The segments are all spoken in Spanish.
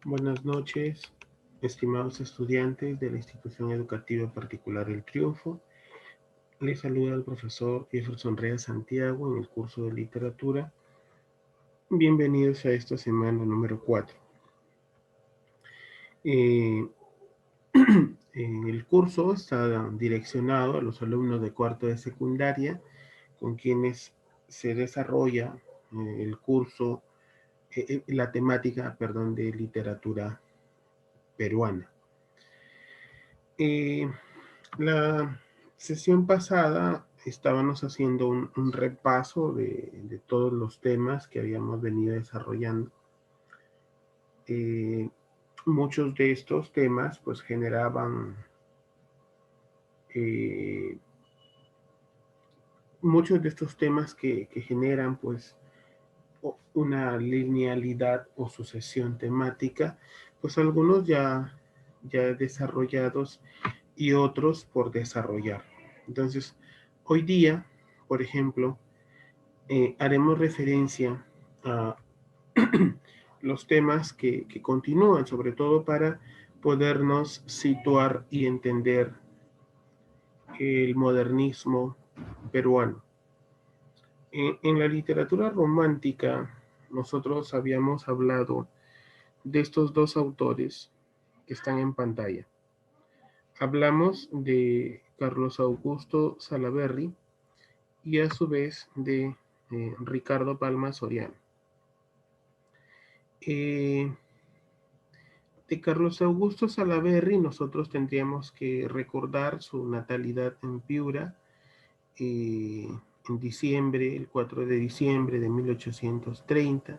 Buenas noches, estimados estudiantes de la institución educativa particular El Triunfo. Les saluda el profesor Jefferson Rea Santiago en el curso de literatura. Bienvenidos a esta semana número 4. El curso está direccionado a los alumnos de cuarto de secundaria, con quienes se desarrolla el curso, la temática, de literatura peruana. La sesión pasada estábamos haciendo un repaso de todos los temas que habíamos venido desarrollando. Muchos de estos temas pues generaban muchos de estos temas que generan pues una linealidad o sucesión temática, pues algunos ya desarrollados y otros por desarrollar. Entonces, hoy día, por ejemplo, haremos referencia a los temas que continúan, sobre todo para podernos situar y entender el modernismo peruano. En la literatura romántica, nosotros habíamos hablado de estos dos autores que están en pantalla. Hablamos de Carlos Augusto Salaverry y a su vez de Ricardo Palma Soriano. De Carlos Augusto Salaverry nosotros tendríamos que recordar su natalidad en Piura en diciembre, el 4 de diciembre de 1830.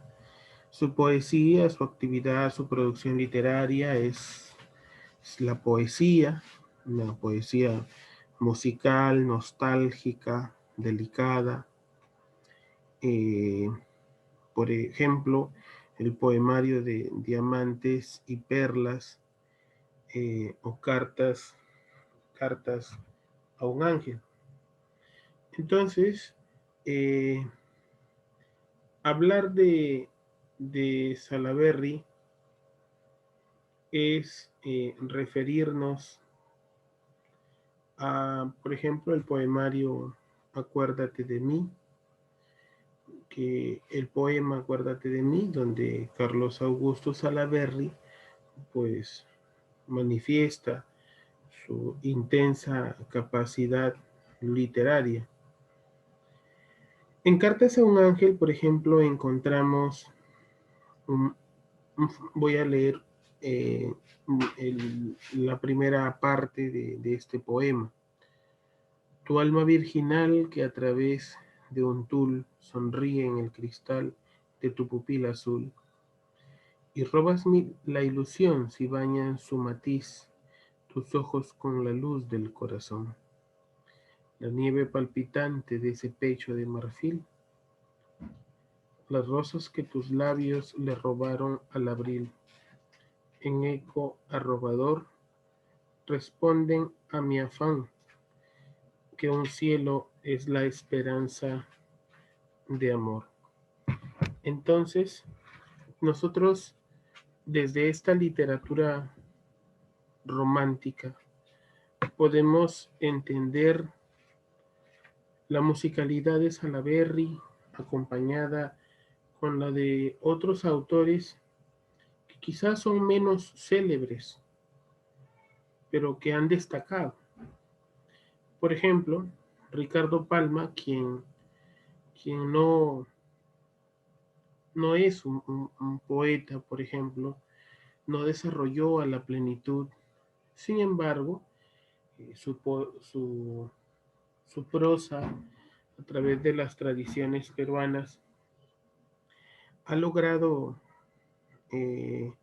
Su poesía, su actividad, su producción literaria es la poesía, una poesía musical, nostálgica, delicada. Por ejemplo, el poemario de Diamantes y Perlas o cartas a un ángel. Entonces, hablar de Salaverry es referirnos a, por ejemplo, el poemario Acuérdate de mí, que el poema Acuérdate de mí, donde Carlos Augusto Salaverry pues manifiesta su intensa capacidad literaria. En Cartas a un ángel, por ejemplo, encontramos, voy a leer la primera parte de este poema. Tu alma virginal que a través de un tul sonríe en el cristal de tu pupila azul, y robas la ilusión si bañan su matiz tus ojos con la luz del corazón. La nieve palpitante de ese pecho de marfil, las rosas que tus labios le robaron al abril, en eco arrobador, responden a mi afán, que un cielo es la esperanza de amor. Entonces, nosotros desde esta literatura romántica podemos entender la musicalidad de Salaverry acompañada con la de otros autores que quizás son menos célebres, pero que han destacado. Por ejemplo, Ricardo Palma, quien no es un poeta, por ejemplo, no desarrolló a la plenitud. Sin embargo, su prosa a través de las tradiciones peruanas ha logrado eh,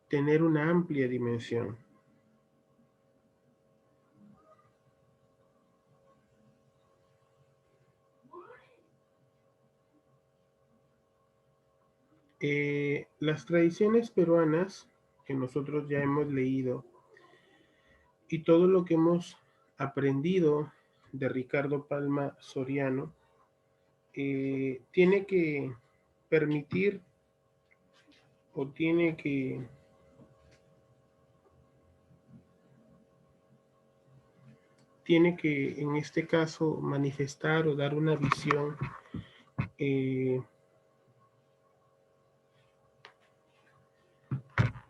tener una amplia dimensión. Las tradiciones peruanas que nosotros ya hemos leído y todo lo que hemos aprendido de Ricardo Palma Soriano tiene que permitir o tiene que en este caso manifestar o dar una visión eh,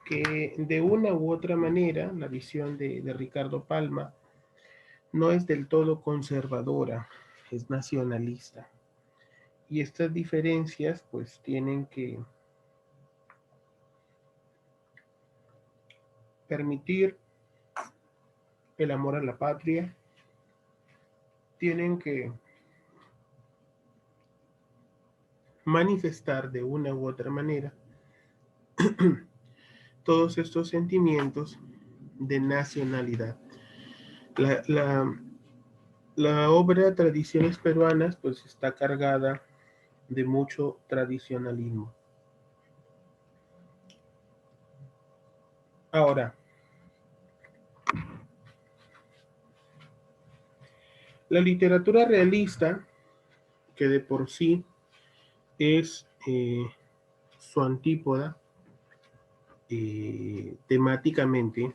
que de una u otra manera, la visión de Ricardo Palma no es del todo conservadora, es nacionalista. Y estas diferencias pues tienen que permitir el amor a la patria, tienen que manifestar de una u otra manera todos estos sentimientos de nacionalidad. La, la, la obra Tradiciones Peruanas pues está cargada de mucho tradicionalismo. Ahora, la literatura realista, que de por sí es su antípoda temáticamente,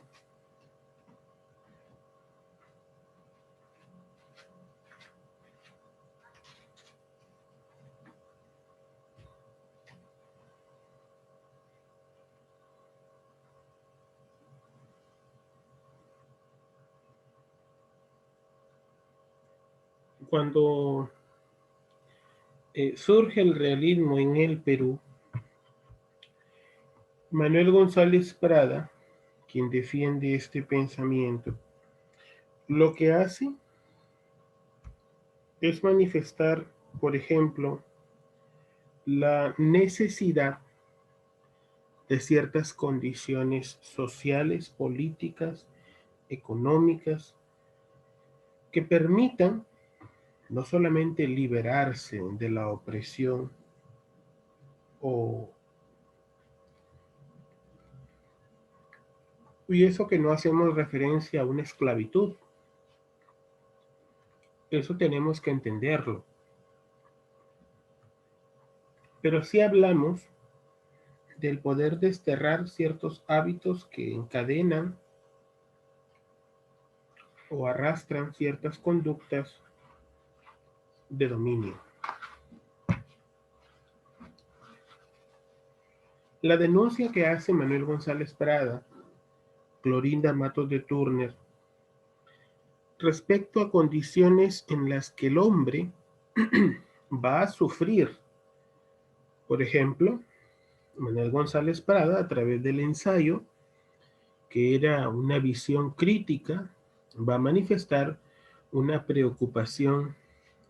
cuando surge el realismo en el Perú, Manuel González Prada, quien defiende este pensamiento, lo que hace es manifestar, por ejemplo, la necesidad de ciertas condiciones sociales, políticas, económicas, que permitan no solamente liberarse de la opresión o y eso que no hacemos referencia a una esclavitud, eso tenemos que entenderlo. Pero sí hablamos del poder desterrar ciertos hábitos que encadenan o arrastran ciertas conductas de dominio. La denuncia que hace Manuel González Prada, Clorinda Matos de Turner, respecto a condiciones en las que el hombre va a sufrir. Por ejemplo, Manuel González Prada, a través del ensayo, que era una visión crítica, va a manifestar una preocupación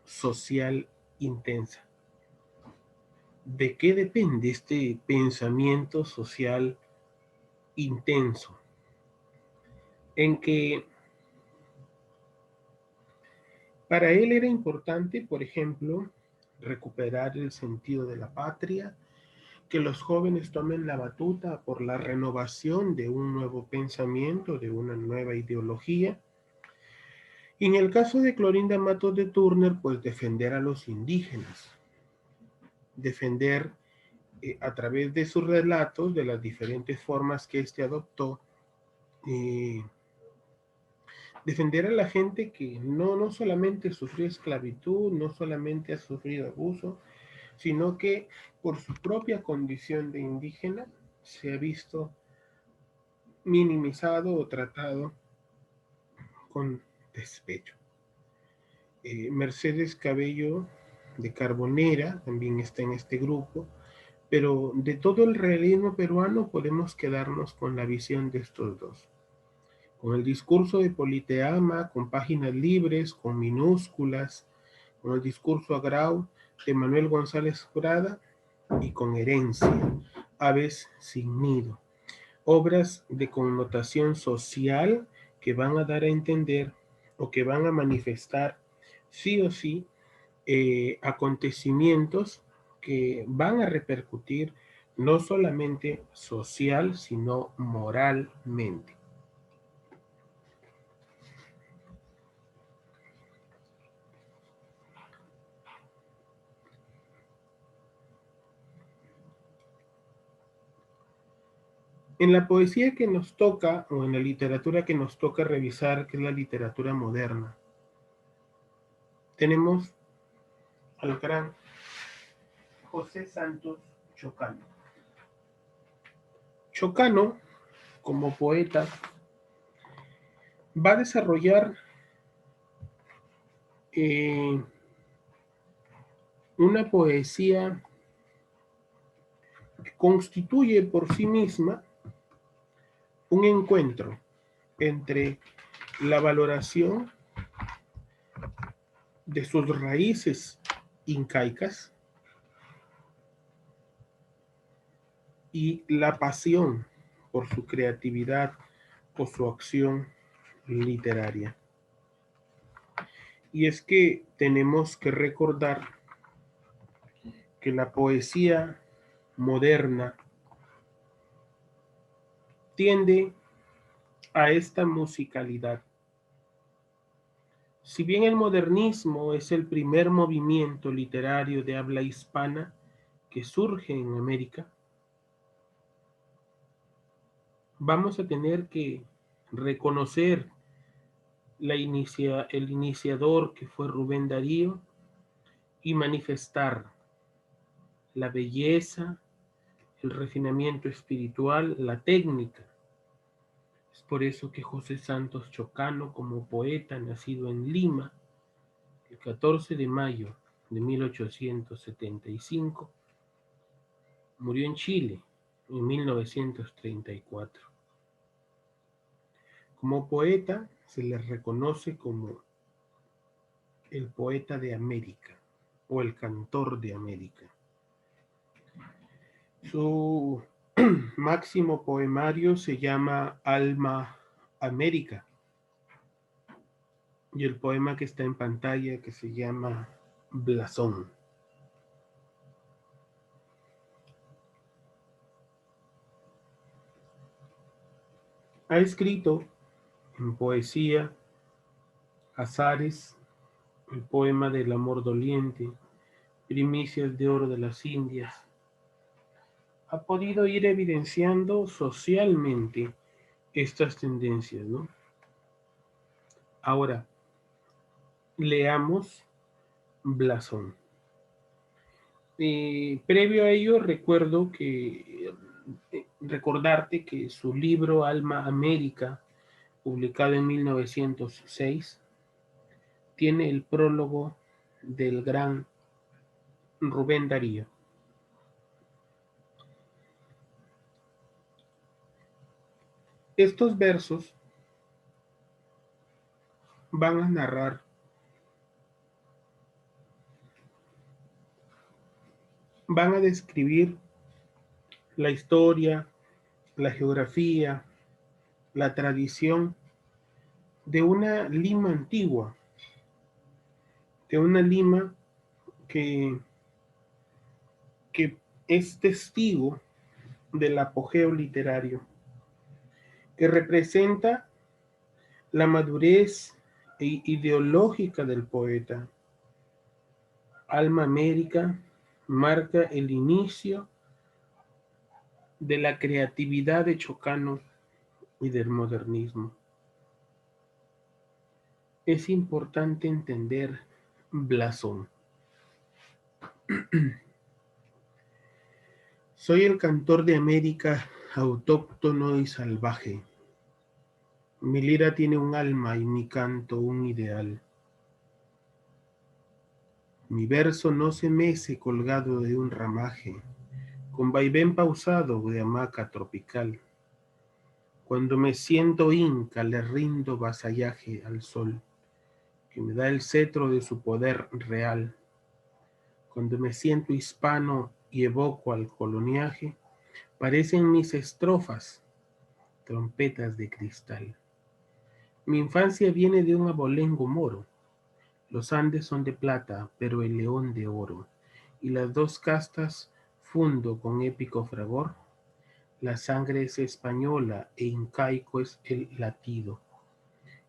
social intensa. ¿De qué depende este pensamiento social intenso? En que para él era importante, por ejemplo, recuperar el sentido de la patria, que los jóvenes tomen la batuta por la renovación de un nuevo pensamiento, de una nueva ideología. Y en el caso de Clorinda Matos de Turner, pues defender a los indígenas, defender a través de sus relatos, de las diferentes formas que éste adoptó, eh, defender a la gente que no solamente sufrió esclavitud, no solamente ha sufrido abuso, sino que por su propia condición de indígena se ha visto minimizado o tratado con despecho. Mercedes Cabello de Carbonera también está en este grupo, pero de todo el realismo peruano podemos quedarnos con la visión de estos dos. Con el discurso de Politeama, con páginas libres, con minúsculas, con el discurso agrau de Manuel González Prada y con Herencia, Aves sin nido. Obras de connotación social que van a dar a entender o que van a manifestar sí o sí acontecimientos que van a repercutir no solamente social, sino moralmente. En la poesía que nos toca, o en la literatura que nos toca revisar, que es la literatura moderna, tenemos al gran José Santos Chocano. Chocano, como poeta, va a desarrollar una poesía que constituye por sí misma un encuentro entre la valoración de sus raíces incaicas y la pasión por su creatividad o su acción literaria. Y es que tenemos que recordar que la poesía moderna tiende a esta musicalidad. Si bien el modernismo es el primer movimiento literario de habla hispana que surge en América, vamos a tener que reconocer el iniciador que fue Rubén Darío y manifestar la belleza, el refinamiento espiritual, la técnica. Es por eso que José Santos Chocano, como poeta nacido en Lima, el 14 de mayo de 1875, murió en Chile en 1934. Como poeta se le reconoce como el poeta de América o el cantor de América. Su máximo poemario se llama Alma América y el poema que está en pantalla que se llama Blasón. Ha escrito en poesía Azares, el poema del amor doliente, Primicias de oro de las Indias. Ha podido ir evidenciando socialmente estas tendencias, ¿no? Ahora, leamos Blasón. Previo a ello, recordarte que su libro Alma América, publicado en 1906, tiene el prólogo del gran Rubén Darío. Estos versos van a narrar van a describir la historia, la geografía, la tradición de una Lima antigua, de una Lima que, que es testigo del apogeo literario, que representa la madurez ideológica del poeta. Alma América marca el inicio de la creatividad de Chocano y del modernismo. Es importante entender Blasón. Soy el cantor de América, autóctono y salvaje. Mi lira tiene un alma y mi canto un ideal. Mi verso no se mece colgado de un ramaje, con vaivén pausado de hamaca tropical. Cuando me siento inca, le rindo vasallaje al sol, que me da el cetro de su poder real. Cuando me siento hispano y evoco al coloniaje, parecen mis estrofas trompetas de cristal. Mi infancia viene de un abolengo moro. Los Andes son de plata, pero el león de oro. Y las dos castas fundo con épico fragor. La sangre es española e incaico es el latido.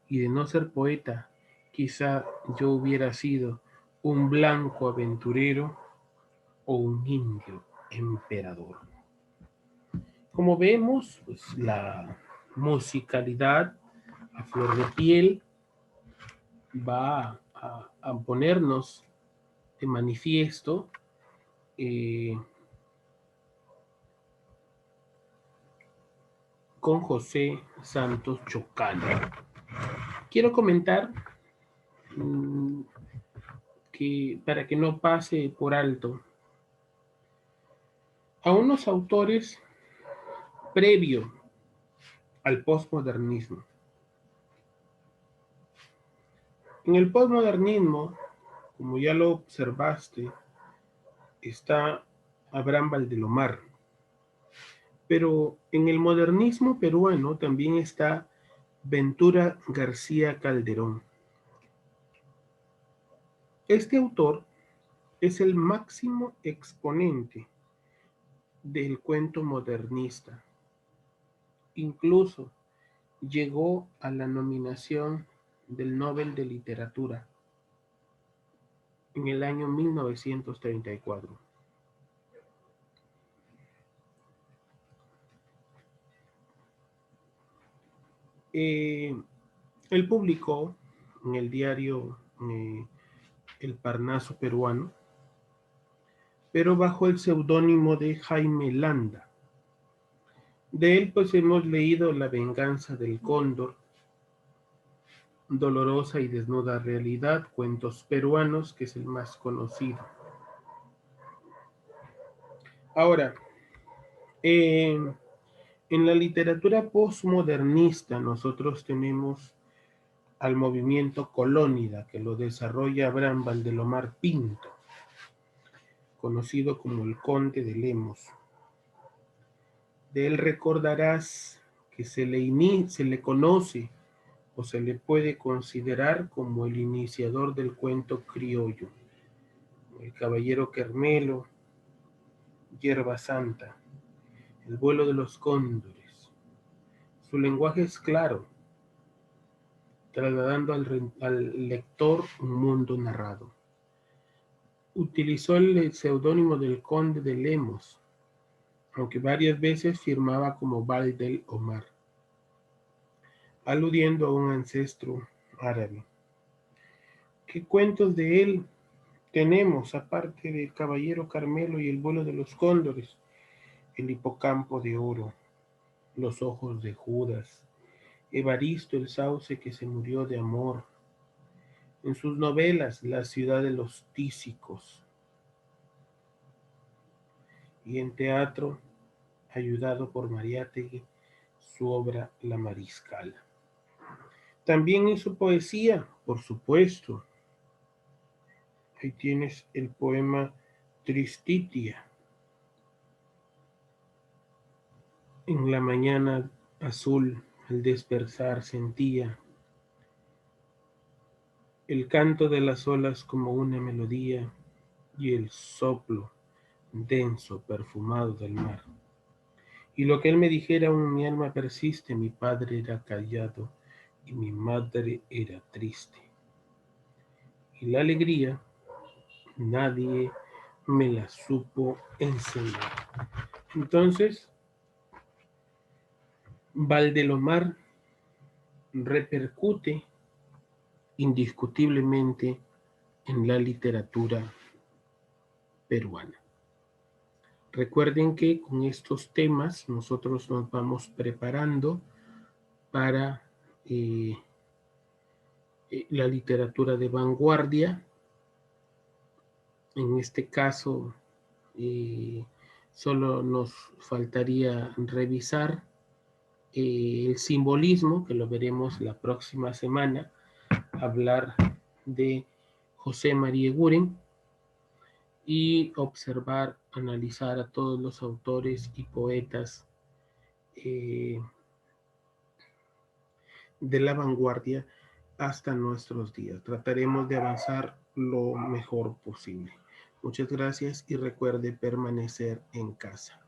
Y de no ser poeta, quizá yo hubiera sido un blanco aventurero o un indio emperador. Como vemos, pues, la musicalidad a flor de piel va a ponernos de manifiesto con José Santos Chocano. Quiero comentar que para que no pase por alto a unos autores previo al posmodernismo. En el posmodernismo, como ya lo observaste, está Abraham Valdelomar, pero en el modernismo peruano también está Ventura García Calderón. Este autor es el máximo exponente del cuento modernista. Incluso llegó a la nominación del Nobel de Literatura en el año 1934. Él publicó en el diario El Parnaso peruano, pero bajo el seudónimo de Jaime Landa. De él pues hemos leído La venganza del cóndor, Dolorosa y desnuda realidad, cuentos peruanos, que es el más conocido. Ahora, en la literatura postmodernista nosotros tenemos al movimiento colónida, que lo desarrolla Abraham Valdelomar Pinto, conocido como el Conde de Lemos. De él recordarás que se le conoce o se le puede considerar como el iniciador del cuento criollo. El Caballero Carmelo, Hierba Santa, El vuelo de los cóndores. Su lenguaje es claro, trasladando al lector un mundo narrado. Utilizó el seudónimo del Conde de Lemos, aunque varias veces firmaba como Valdelomar, aludiendo a un ancestro árabe. ¿Qué cuentos de él tenemos, aparte del Caballero Carmelo y el vuelo de los cóndores? El hipocampo de oro, Los ojos de Judas, Evaristo el sauce que se murió de amor. En sus novelas, La ciudad de los tísicos. Y en teatro, ayudado por Mariátegui, su obra La Mariscala. También hizo poesía, por supuesto. Ahí tienes el poema Tristitia. En la mañana azul, al despertar, sentía el canto de las olas como una melodía y el soplo denso, perfumado del mar. Y lo que él me dijera aún mi alma persiste, mi padre era callado y mi madre era triste. Y la alegría nadie me la supo enseñar. Entonces, Valdelomar repercute indiscutiblemente en la literatura peruana. Recuerden que con estos temas nosotros nos vamos preparando para la literatura de vanguardia. En este caso, solo nos faltaría revisar el simbolismo, que lo veremos la próxima semana, hablar de José María Eguren y observar, analizar a todos los autores y poetas de la vanguardia hasta nuestros días. Trataremos de avanzar lo mejor posible. Muchas gracias y recuerde permanecer en casa.